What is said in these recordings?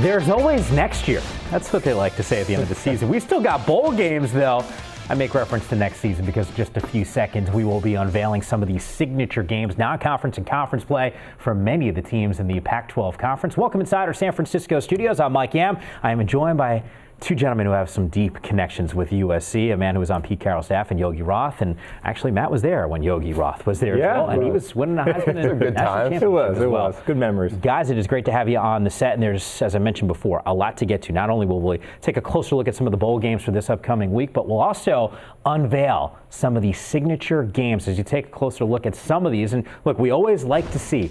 There's always next year. That's what they like to say at the end of the season. We still got bowl games, though. I make reference to next season because in just a few seconds we will be unveiling some of these signature games, non-conference and conference play for many of the teams in the Pac-12 Conference. Welcome inside our San Francisco studios. I'm Mike Yam. I am joined by two gentlemen who have some deep connections with USC, a man who was on Pete Carroll's staff and Yogi Roth, and actually Matt was there when Yogi Roth was there as well, and he was winning a Heisman and good time. It was. Good memories. Guys, it is great to have you on the set, and there's, as I mentioned before, a lot to get to. Not only will we take a closer look at some of the bowl games for this upcoming week, but we'll also unveil some of these signature games as you take a closer look at some of these. And look, we always like to see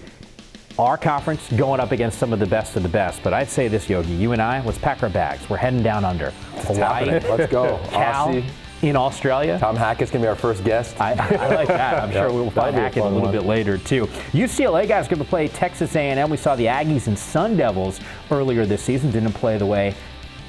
our conference going up against some of the best, but I'd say this, Yogi, you and I, let's pack our bags. We're heading down under. Hawaii, let's go. Cal, Aussie. In Australia. Tom Hackett's going to be our first guest. I like that. I'm sure we'll find Hackett a little bit later, too. UCLA guys going to play Texas A&M. We saw the Aggies and Sun Devils earlier this season. Didn't play the way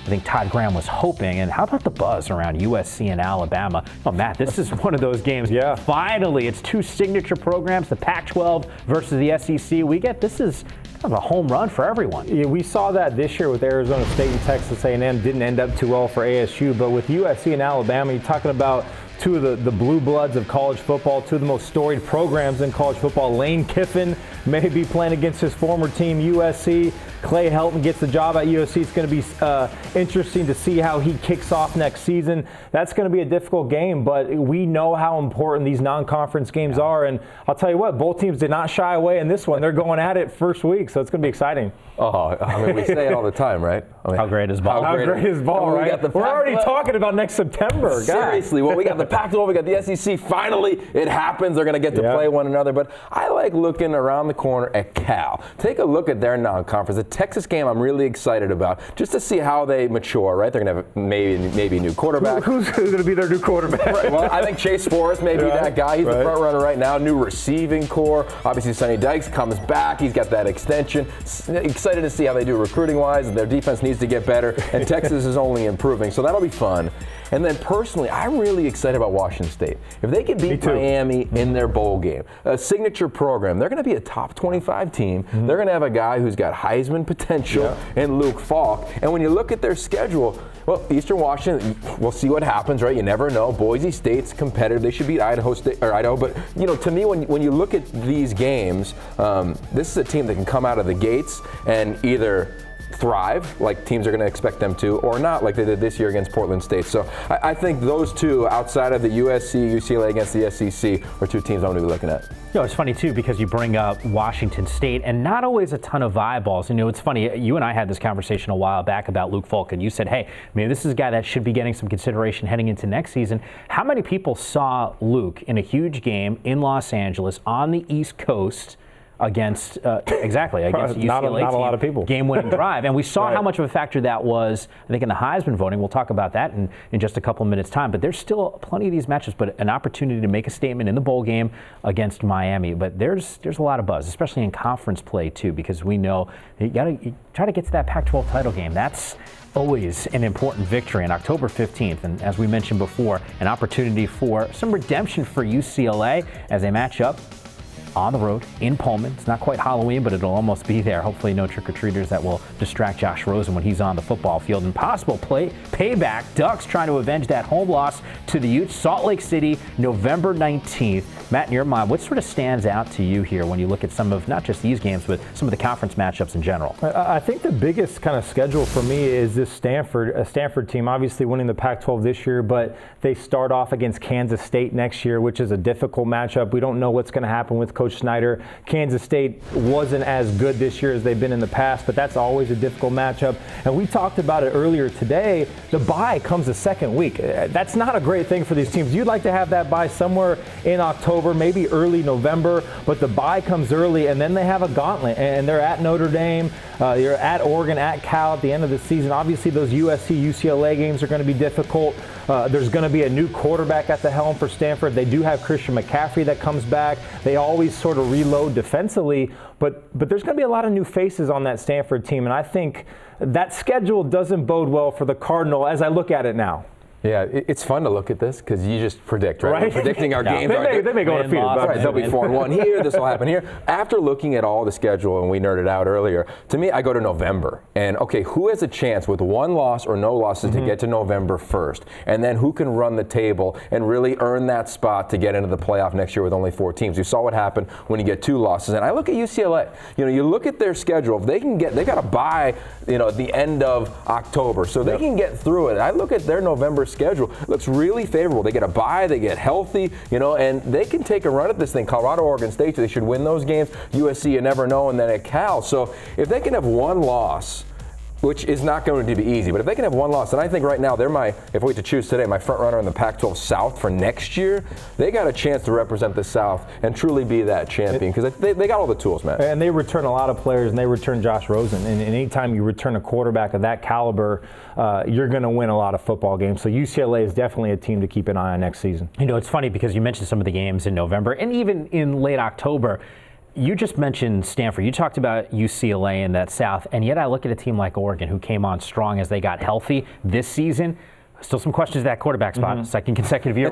I think Todd Graham was hoping. And how about the buzz around USC and Alabama? Oh, Matt, this is one of those games. Yeah. Finally, it's two signature programs, the Pac-12 versus the SEC. This is kind of a home run for everyone. Yeah, we saw that this year with Arizona State and Texas A&M. Didn't end up too well for ASU, but with USC and Alabama, you're talking about two of the blue bloods of college football, two of the most storied programs in college football. Lane Kiffin may be playing against his former team, USC. Clay Helton gets the job at USC. It's going to be interesting to see how he kicks off next season. That's going to be a difficult game, but we know how important these non-conference games are. And I'll tell you what, both teams did not shy away in this one. They're going at it first week, so it's going to be exciting. Oh, I mean, we say it all the time, right? I mean, how great is ball? How great is ball, right? We're already talking about next September. Seriously, well, we got the Pac-12, we got the SEC. Finally, it happens. They're going to get to play one another. But I like looking around the corner at Cal. Take a look at their non-conference. The Texas game I'm really excited about, just to see how they mature, right? They're going to have maybe a new quarterback. Who's going to be their new quarterback? Right, well, I think Chase Forrest may be that guy. He's the front runner right now. New receiving core. Obviously, Sonny Dykes comes back. He's got that extension. Excited to see how they do recruiting-wise. Their defense needs to get better, and Texas is only improving, so that'll be fun. And then personally, I'm really excited about Washington State. If they can beat Miami in their bowl game, a signature program, they're going to be a top 25 team. They're going to have a guy who's got Heisman potential in Luke Falk. And when you look at their schedule, well, Eastern Washington, we'll see what happens, right? You never know. Boise State's competitive. They should beat Idaho. But, you know, to me, when you look at these games, this is a team that can come out of the gates and either thrive, like teams are going to expect them to, or not, like they did this year against Portland State. So I think those two, outside of the USC, UCLA against the SEC, are two teams I'm going to be looking at. You know, it's funny, too, because you bring up Washington State, and not always a ton of eyeballs. And, you know, it's funny, you and I had this conversation a while back about Luke Falk, and you said, hey, maybe this is a guy that should be getting some consideration heading into next season. How many people saw Luke in a huge game in Los Angeles on the East Coast against UCLA not a team, lot of people. Game-winning drive. And we saw how much of a factor that was, I think, in the Heisman voting. We'll talk about that in just a couple of minutes' time. But there's still plenty of these matches, but an opportunity to make a statement in the bowl game against Miami. But there's a lot of buzz, especially in conference play, too, because we know you try to get to that Pac-12 title game. That's always an important victory on October 15th. And as we mentioned before, an opportunity for some redemption for UCLA as they match up on the road in Pullman. It's not quite Halloween, but it'll almost be there. Hopefully no trick-or-treaters that will distract Josh Rosen when he's on the football field. Impossible payback. Ducks trying to avenge that home loss to the Utes. Salt Lake City, November 19th. Matt, in your mind, what sort of stands out to you here when you look at some of, not just these games, but some of the conference matchups in general? I think the biggest kind of schedule for me is this Stanford team, obviously winning the Pac-12 this year, but they start off against Kansas State next year, which is a difficult matchup. We don't know what's going to happen with Coach Snyder. Kansas State wasn't as good this year as they've been in the past, but that's always a difficult matchup. And we talked about it earlier today. The bye comes the second week. That's not a great thing for these teams. You'd like to have that bye somewhere in October, maybe early November, but the bye comes early, and then they have a gauntlet, and they're at Notre Dame, you're at Oregon, at Cal at the end of the season. Obviously, those USC, UCLA games are going to be difficult. There's going to be a new quarterback at the helm for Stanford. They do have Christian McCaffrey that comes back. They always sort of reload defensively, but there's going to be a lot of new faces on that Stanford team, and I think that schedule doesn't bode well for the Cardinal as I look at it now. Yeah, it's fun to look at this because you just predict, right? We're predicting our games. They may go undefeated. Right, they'll be 4-1 here. This will happen here. After looking at all the schedule, and we nerded out earlier, to me, I go to November. And, okay, who has a chance with one loss or no losses to get to November 1st? And then who can run the table and really earn that spot to get into the playoff next year with only 4 teams? You saw what happened when you get 2 losses. And I look at UCLA. You look at their schedule. If they can they've got to bye, at the end of October. So they can get through it. I look at their November schedule. It looks really favorable. They get a bye, they get healthy, and they can take a run at this thing. Colorado, Oregon State, they should win those games. USC, you never know, and then at Cal. So if they can have one loss, which is not going to be easy, but if they can have one loss, and I think right now if we had to choose today, my front runner in the Pac-12 South for next year, they got a chance to represent the South and truly be that champion because they got all the tools, man. And they return a lot of players, and they return Josh Rosen. And anytime you return a quarterback of that caliber, you're going to win a lot of football games. So UCLA is definitely a team to keep an eye on next season. It's funny because you mentioned some of the games in November and even in late October. You just mentioned Stanford. You talked about UCLA in that South, and yet I look at a team like Oregon who came on strong as they got healthy this season. Still some questions at that quarterback spot. Second consecutive year,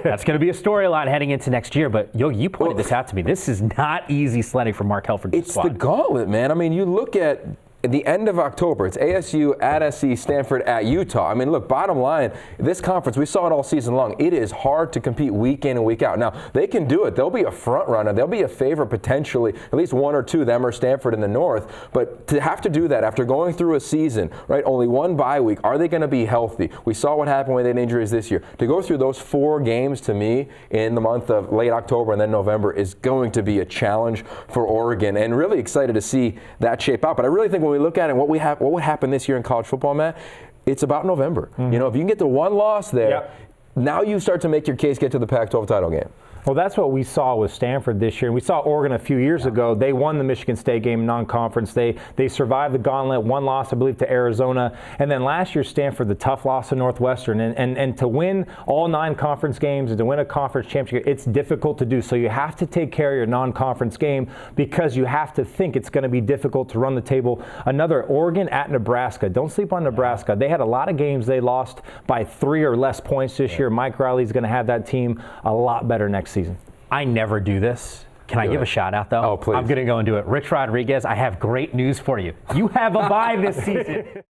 that's going to be a storyline heading into next year. But you pointed this out to me. This is not easy sledding for Mark Helford's squad. It's the gauntlet, man. I mean, you look at the end of October, it's ASU at SC, Stanford at Utah. I mean, look, bottom line, this conference, we saw it all season long. It is hard to compete week in and week out. Now, they can do it. They'll be a front runner. They'll be a favorite potentially, at least 1 or 2, them or Stanford in the North. But to have to do that after going through a season, right, only 1 bye week, are they going to be healthy? We saw what happened when they had injuries this year. To go through those 4 games, to me, in the month of late October and then November is going to be a challenge for Oregon, and really excited to see that shape out. But I really think when we look at it, what would happen this year in college football, Matt, it's about November. If you can get to 1 loss there, now you start to make your case get to the Pac-12 title game. Well, that's what we saw with Stanford this year. We saw Oregon a few years ago. They won the Michigan State game non-conference. They survived the gauntlet, 1 loss, I believe, to Arizona. And then last year, Stanford, the tough loss to Northwestern. And to win all 9 conference games and to win a conference championship, it's difficult to do. So you have to take care of your non-conference game because you have to think it's going to be difficult to run the table. Another Oregon at Nebraska. Don't sleep on Nebraska. They had a lot of games they lost by 3 or less points this year. Mike Riley's going to have that team a lot better next season. I never do this. Can I give a shout out, though? Oh, please. I'm going to go and do it. Rich Rodriguez, I have great news for you. You have a bye this season.